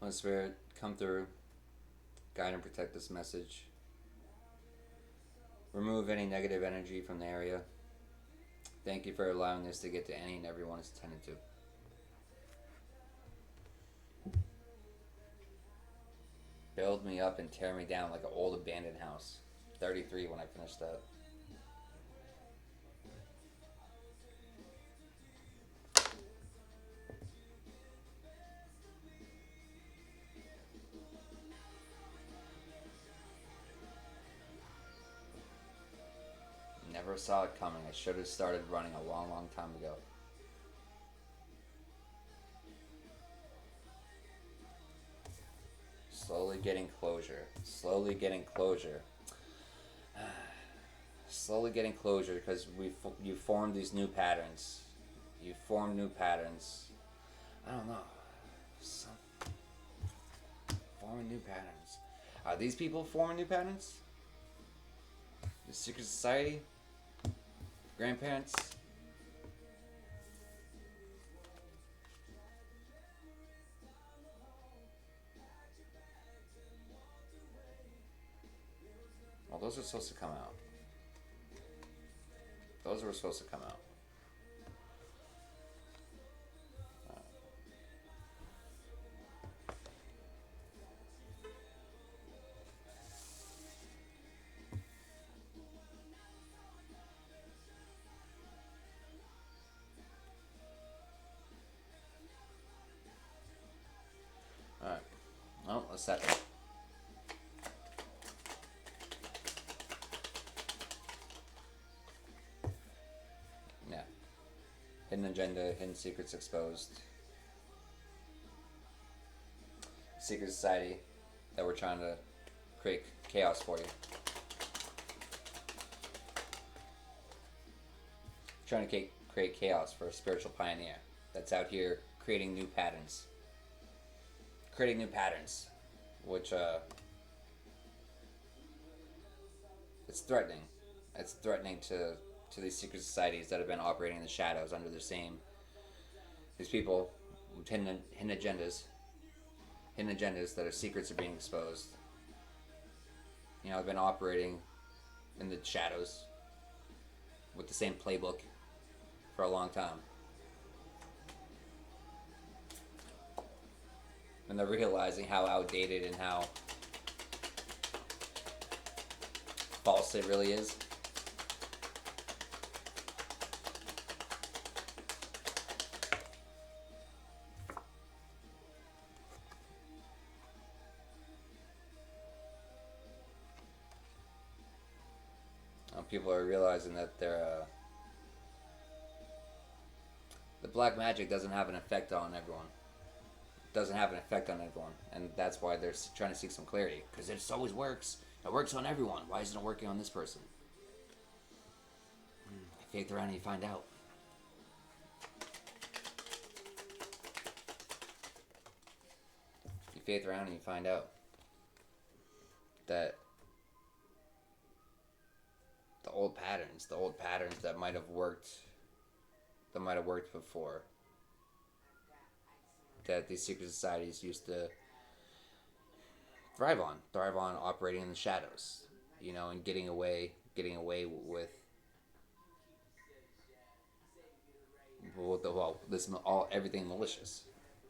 Holy Spirit, come through, guide and protect this message. Remove any negative energy from the area. Thank you for allowing this to get to any and everyone it's intended to. Build me up and tear me down like an old abandoned house. 33 when I finish that. Never saw it coming. I should have started running a long, long time ago. Slowly getting closure. Slowly getting closure. Slowly getting closure because you formed these new patterns. You formed new patterns. I don't know. Forming new patterns. Are these people forming new patterns? The secret society? Grandparents? Well, those are supposed to come out. Those were supposed to come out. Alright. Oh, a second. Yeah. Hidden agenda, hidden secrets exposed. Secret society that we're trying to create chaos for you. Trying to create chaos for a spiritual pioneer that's out here creating new patterns. Creating new patterns, which it's threatening. It's threatening to these secret societies that have been operating in the shadows under the same. These people with hidden agendas, that are secrets are being exposed. You know, have been operating in the shadows with the same playbook for a long time. And they're realizing how outdated and how false it really is. People are realizing that they're the black magic doesn't have an effect on everyone. Doesn't have an effect on everyone, and that's why they're trying to seek some clarity. Because it always works. It works on everyone. Why isn't it working on this person? Faith around and you find out. You faith around and you find out that the old patterns that might have worked before, that these secret societies used to thrive on operating in the shadows, you know, and getting away with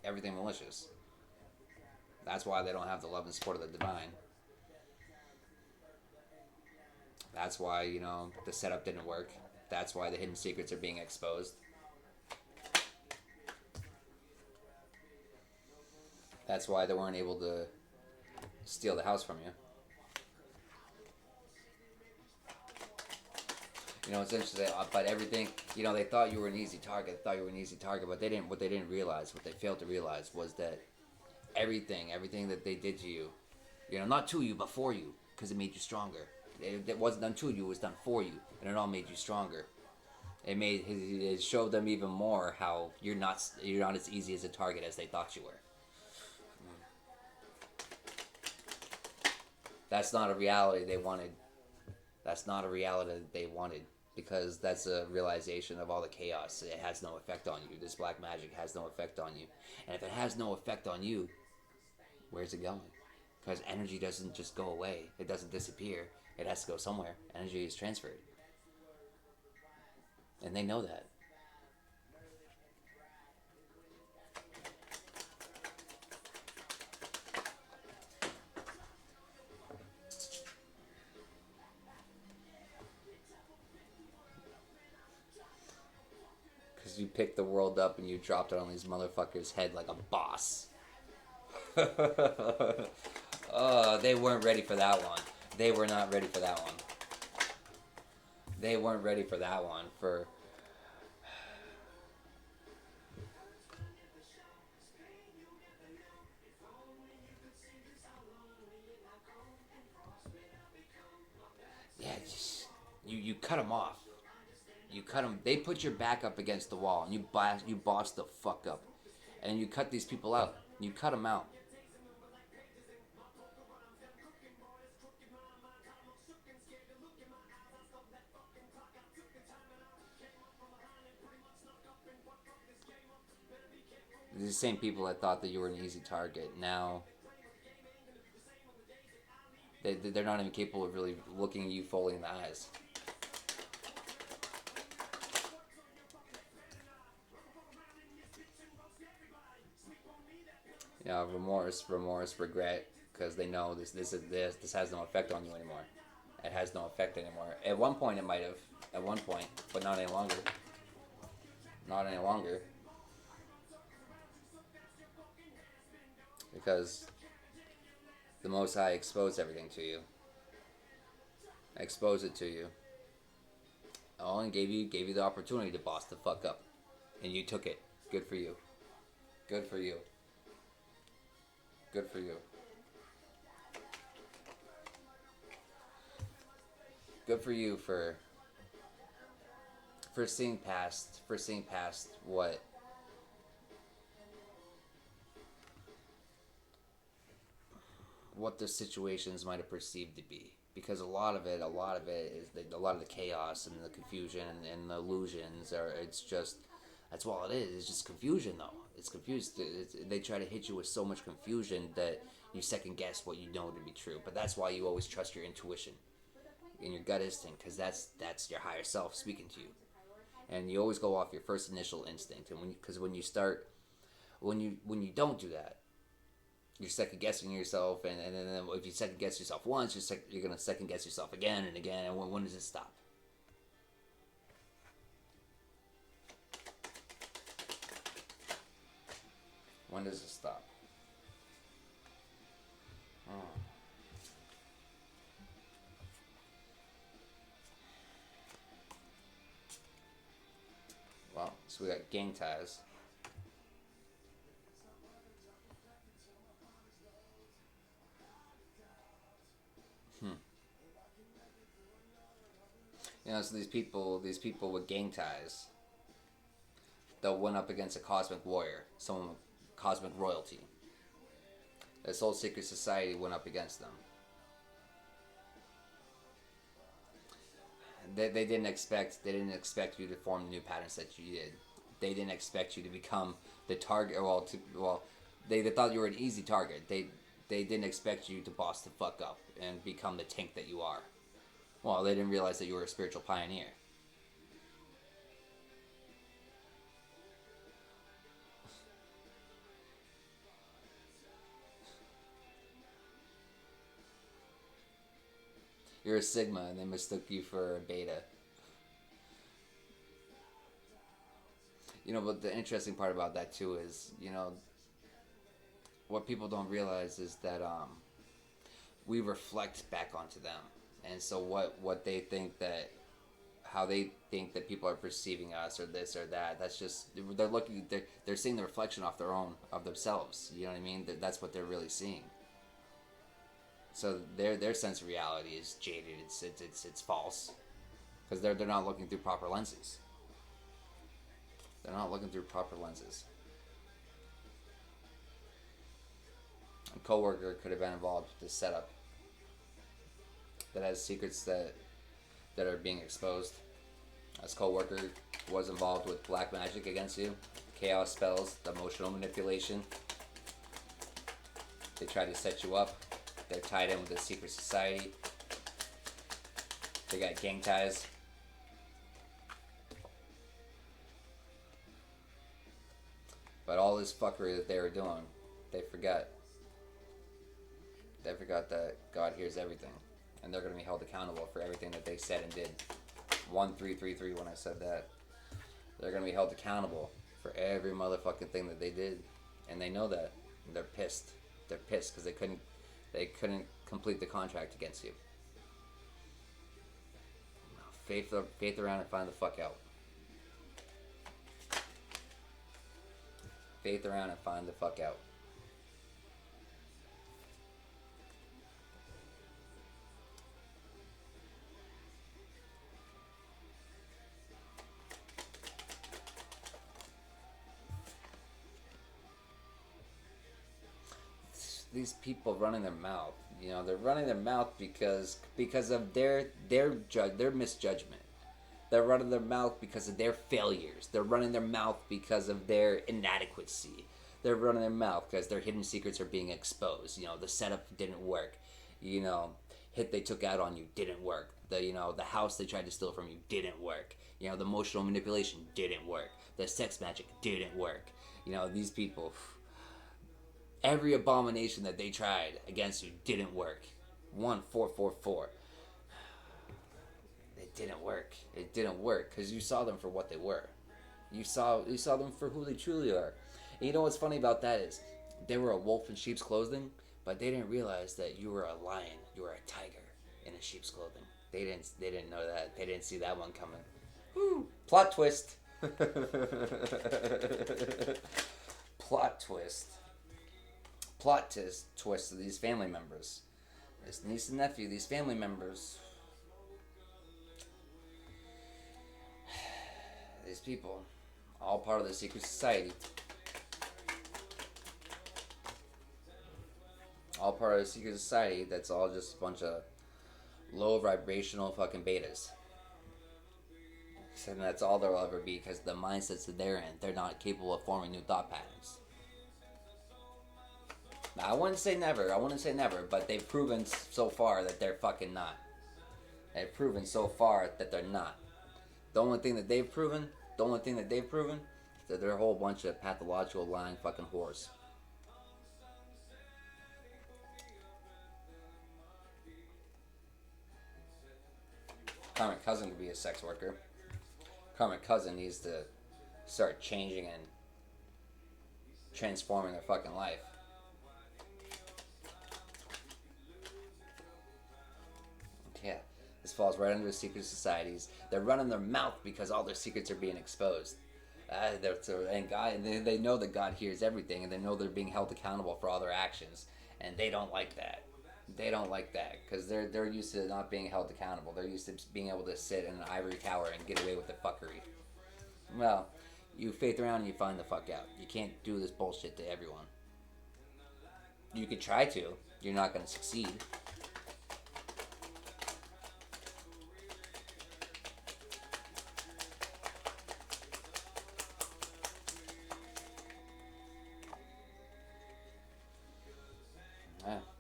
everything malicious. That's why they don't have the love and support of the divine. That's why, you know, the setup didn't work. That's why the hidden secrets are being exposed. That's why they weren't able to steal the house from you. You know, it's interesting, but everything, you know, they thought you were an easy target, but they didn't, what they didn't realize, what they failed to realize was that everything that they did to you, you know, not to you, but for you, because it made you stronger. It wasn't done to you, it was done for you, and it all made you stronger. It showed them even more how you're not as easy as a target as they thought you were. That's not a reality they wanted. That's not a reality that they wanted, because that's a realization of all the chaos. It has no effect on you. This black magic has no effect on you. And if it has no effect on you, Where's it going? Because energy doesn't just go away. It doesn't disappear. It has to go somewhere. Energy is transferred. And they know that. Because you picked the world up and you dropped it on these motherfuckers' head like a boss. Oh, they weren't ready for that one. They were not ready for that one. They weren't ready for that one. For yeah, just you cut them off. You cut them. They put your back up against the wall, and you boss the fuck up, and you cut these people out. You cut them out. These the same people that thought that you were an easy target. Now they're not even capable of really looking you fully in the eyes. You know, remorse, regret, because they know this has no effect on you anymore. It has no effect anymore. At one point, it might have. At one point, but not any longer. Not any longer. Because the Most High exposed everything to you. Exposed it to you. Oh, and gave you the opportunity to boss the fuck up, and you took it. Good for you. Good for you. Good for you. Good for you for seeing past what the situations might have perceived to be, because a lot of it is a lot of the chaos and the confusion and the illusions are, it's just, that's all it is. It's just confusion, though. It's confused. They try to hit you with so much confusion that you second guess what you know to be true. But that's why you always trust your intuition and your gut instinct, because that's your higher self speaking to you, and you always go off your first initial instinct. And when you don't do that, you're second guessing yourself, and then if you second guess yourself once, you're gonna second guess yourself again and again. And when does it stop? When does it stop? Oh. Well, so we got gang ties. You know, so these people with gang ties, they'll went up against a cosmic warrior, someone with cosmic royalty. This whole secret society went up against them. They didn't expect you to form the new patterns that you did. They didn't expect you to become the target. They thought you were an easy target. They didn't expect you to boss the fuck up and become the tank that you are. Well, they didn't realize that you were a spiritual pioneer. You're a Sigma, and they mistook you for a Beta. You know, but the interesting part about that too is, you know, what people don't realize is that we reflect back onto them, and so what they think that, how they think that people are perceiving us or this or that, that's just, they're seeing the reflection off of themselves. You know what I mean? That's what they're really seeing. So their sense of reality is jaded. It's false, because they're not looking through proper lenses. They're not looking through proper lenses. A coworker could have been involved with this setup that has secrets that are being exposed. This coworker was involved with black magic against you, chaos spells, the emotional manipulation. They try to set you up. They're tied in with the secret society. They got gang ties. But all this fuckery that they were doing, they forgot. They forgot that God hears everything. And they're going to be held accountable for everything that they said and did. 1333 when I said that. They're going to be held accountable for every motherfucking thing that they did. And they know that. And they're pissed. They're pissed because they couldn't complete the contract against you. Faith around and find the fuck out. Faith around and find the fuck out. These people running their mouth, they're running their mouth because of their misjudgment. They're running their mouth because of their failures. They're running their mouth because of their inadequacy. They're running their mouth because their hidden secrets are being exposed. The setup didn't work. Hit they took out on you didn't work. The house they tried to steal from you didn't work. The emotional manipulation didn't work. The sex magic didn't work. These people, every abomination that they tried against you didn't work. 1444. It didn't work. It didn't work because you saw them for what they were. You saw them for who they truly are. And you know what's funny about that is they were a wolf in sheep's clothing, but they didn't realize that you were a lion. You were a tiger in a sheep's clothing. They didn't know that. They didn't see that one coming. Woo. Plot twist. Plot twist. Plot twist of these family members. This niece and nephew, these family members. These people, all part of the secret society. All part of the secret society that's all just a bunch of low vibrational fucking betas. And that's all they'll ever be because the mindsets that they're in, they're not capable of forming new thought patterns. Now, I wouldn't say never, but they've proven so far that they're fucking not. They've proven so far that they're not. The only thing that they've proven is that they're a whole bunch of pathological lying fucking whores. Karmic cousin could be a sex worker. Karmic cousin needs to start changing and transforming their fucking life. Yeah, this falls right under the secret societies. They're running their mouth because all their secrets are being exposed. They know that God hears everything, and they know they're being held accountable for all their actions, and they don't like that. They don't like that because they're used to not being held accountable. They're used to being able to sit in an ivory tower and get away with the fuckery. Well, you faith around and you find the fuck out. You can't do this bullshit to everyone. You could try to. You're not going to succeed.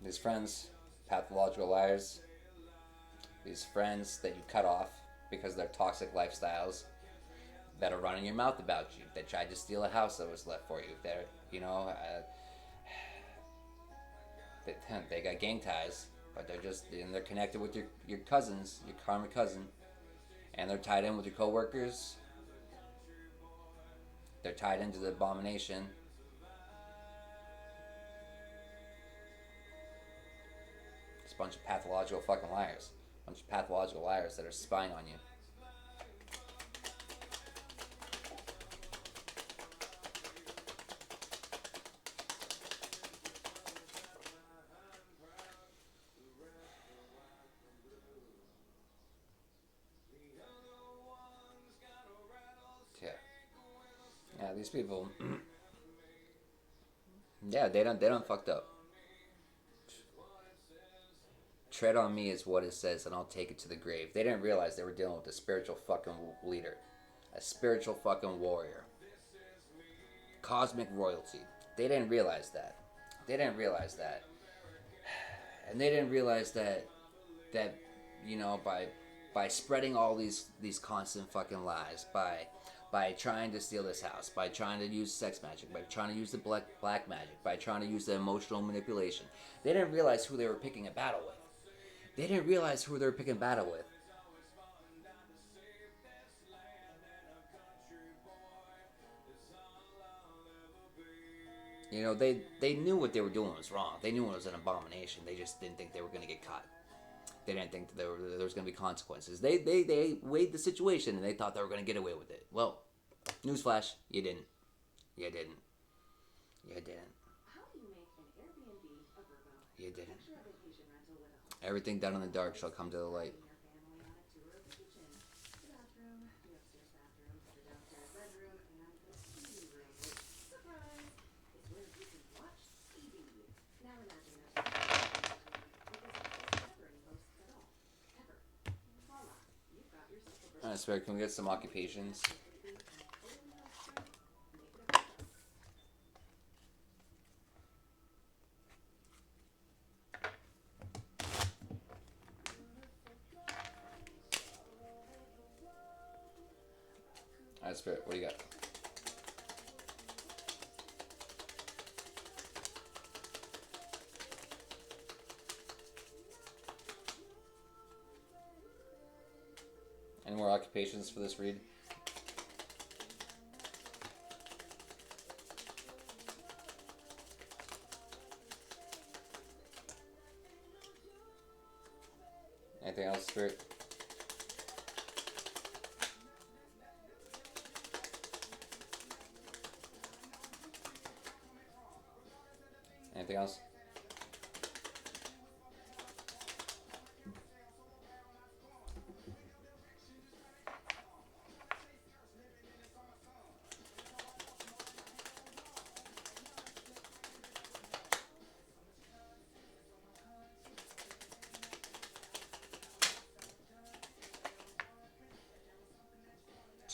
These friends, pathological liars. These friends that you cut off because of their toxic lifestyles, that are running your mouth about you, that tried to steal a house that was left for you, that, they got gang ties, but they're connected with your cousins, your karmic cousin, and they're tied in with your co-workers. They're tied into the abomination. It's a bunch of pathological fucking liars. A bunch of pathological liars that are spying on you. Yeah, these people. Yeah, they don't fucked up. Tread on me is what it says, and I'll take it to the grave. They didn't realize they were dealing with a spiritual fucking leader, a spiritual fucking warrior, cosmic royalty. They didn't realize that. And they didn't realize that you know, by spreading all these constant fucking lies, by trying to steal this house, by trying to use sex magic, by trying to use the black magic, by trying to use the emotional manipulation, they didn't realize who they were picking a battle with. They didn't realize who they were picking a battle with. You know, they knew what they were doing was wrong. They knew it was an abomination. They just didn't think they were going to get caught. They didn't think that there was going to be consequences. They weighed the situation and they thought they were going to get away with it. Well, newsflash, you didn't. You didn't. You didn't. You didn't. Everything done in the dark shall come to the light. Alright, Spirit, can we get some occupations? Alright, Spirit, what do you got? Any more occupations for this read? Anything else, Spirit? Anything else?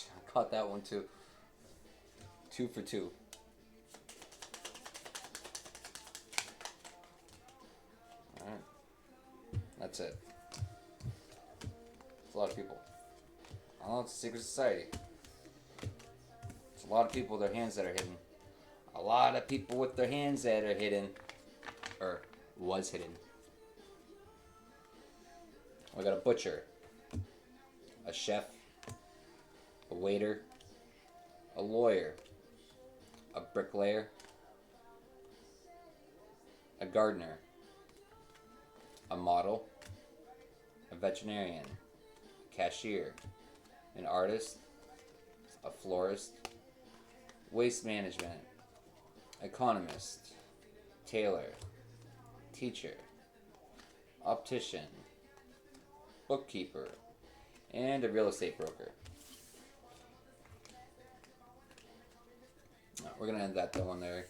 I caught that one too. 2 for 2. Alright. That's it. It's a lot of people. I don't know, it's a secret society. It's a lot of people with their hands that are hidden. A lot of people with their hands that are hidden. Or was hidden. We got a butcher. A chef. A waiter. A lawyer. A bricklayer. A gardener. A model. A veterinarian. A cashier. An artist. A florist. Waste management. Economist. Tailor. Teacher. Optician. Bookkeeper. And a real estate broker. We're going to end that one there.